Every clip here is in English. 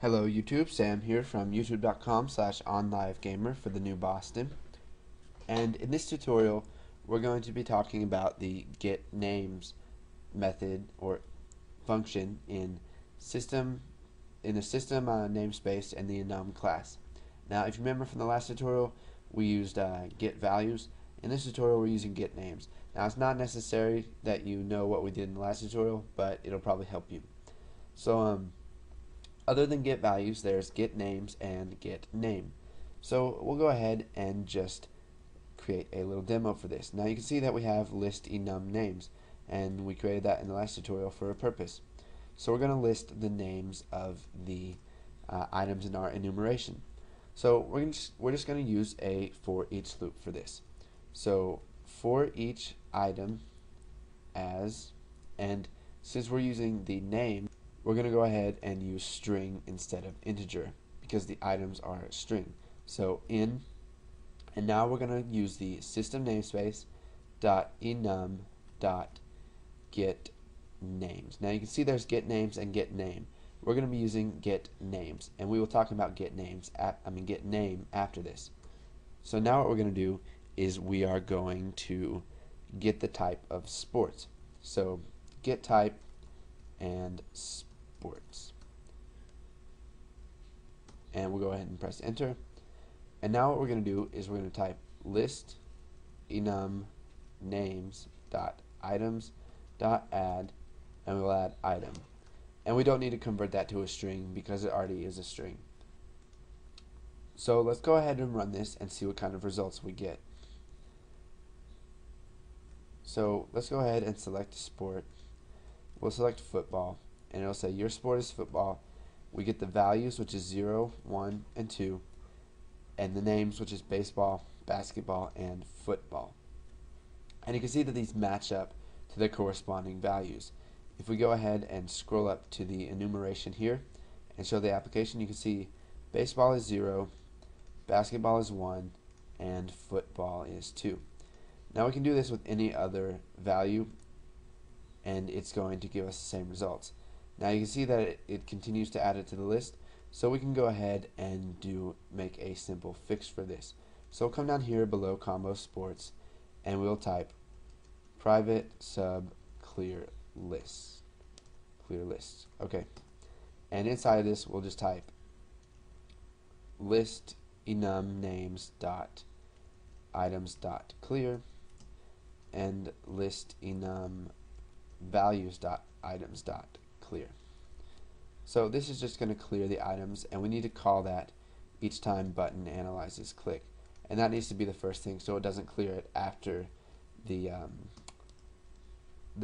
Hello YouTube, Sam here from youtube.com/onlivegamer for the new Boston. And in this tutorial, we're going to be talking about the GetNames method or function in the system namespace and the enum class. Now, if you remember from the last tutorial, we used getValues. In this tutorial, we're using getNames. Now, it's not necessary that you know what we did in the last tutorial, but it'll probably help you. So, other than getValues, there's getNames and getName. So we'll go ahead and just create a little demo for this. Now you can see that we have list enum names, and we created that in the last tutorial for a purpose. So we're going to list the names of the items in our enumeration. So we're just going to use a for each loop for this. So for each item as, and since we're using the name, we're going to go ahead and use string instead of integer because the items are string. So in, and now we're going to use the system namespace dot enum dot get names. Now you can see there's get names and get name. We're going to be using get names, and we will talk about get name after this. So now what we're going to do is we are going to get the type of sports. So get type and sports, and we'll go ahead and press enter. And now what we're going to do is we're going to type list enum names dot items dot add, and we'll add item, and we don't need to convert that to a string because it already is a string. So let's go ahead and run this and see what kind of results we get. So let's go ahead and select sport. We'll select football, and it'll say your sport is football. We get the values, which is 0, 1, and 2, and the names, which is baseball, basketball, and football. And you can see that these match up to the corresponding values. If we go ahead and scroll up to the enumeration here and show the application, you can see baseball is 0, basketball is 1, and football is 2. Now we can do this with any other value, and it's going to give us the same results. Now you can see that it continues to add it to the list, so we can go ahead and make a simple fix for this. So we'll come down here below combo sports, and we'll type private sub clear lists. Okay, and inside of this we'll just type list enum names dot items dot clear and list enum values dot items dot clear. So this is just going to clear the items, and we need to call that each time button analyzes click, and that needs to be the first thing so it doesn't clear it after the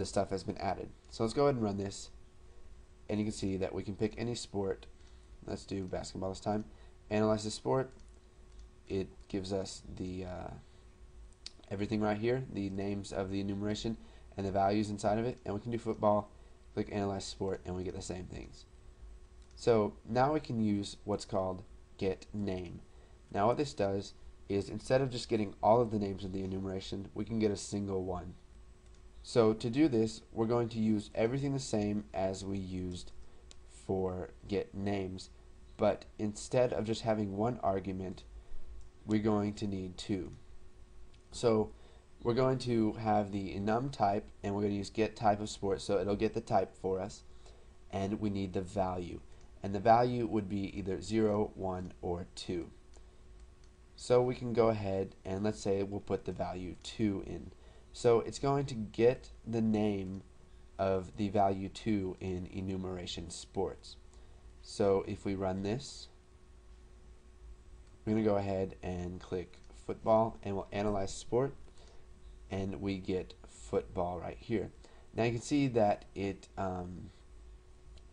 stuff has been added. So let's go ahead and run this, and you can see that we can pick any sport. Let's do basketball this time. Analyze the sport. It gives us the everything right here, the names of the enumeration and the values inside of it, and we can do football, click analyze sport, and we get the same things. So now we can use what's called getName. Now what this does is instead of just getting all of the names of the enumeration, we can get a single one. So to do this, we're going to use everything the same as we used for getNames, but instead of just having one argument, we're going to need two. So we're going to have the enum type, and we're going to use get type of sport, so it'll get the type for us, and we need the value, and the value would be either 0, 1, or 2. So we can go ahead and let's say we'll put the value 2 in. So it's going to get the name of the value 2 in enumeration sports. So if we run this, we're going to go ahead and click football, and we'll analyze sport, and we get football right here. Now you can see that it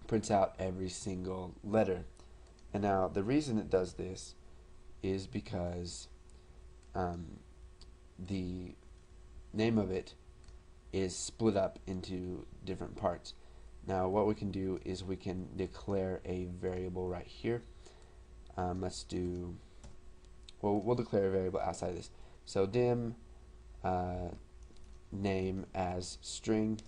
prints out every single letter, and now the reason it does this is because the name of it is split up into different parts. Now what we can do is we can declare a variable right here. We'll declare a variable outside of this. So dim name as string,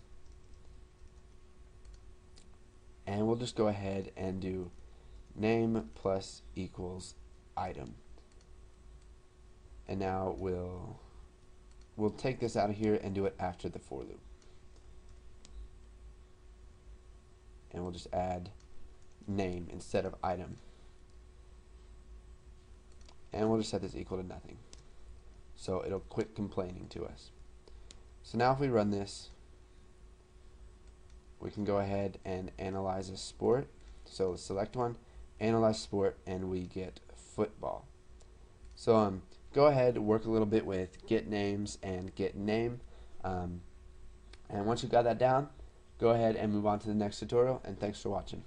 and we'll just go ahead and do name plus equals item. And now we'll take this out of here and do it after the for loop. And we'll just add name instead of item. And we'll just set this equal to nothing. So it'll quit complaining to us. So now if we run this, we can go ahead and analyze a sport. So let's select one, analyze sport, and we get football. So go ahead, work a little bit with GetNames and GetName. And once you've got that down, go ahead and move on to the next tutorial, and thanks for watching.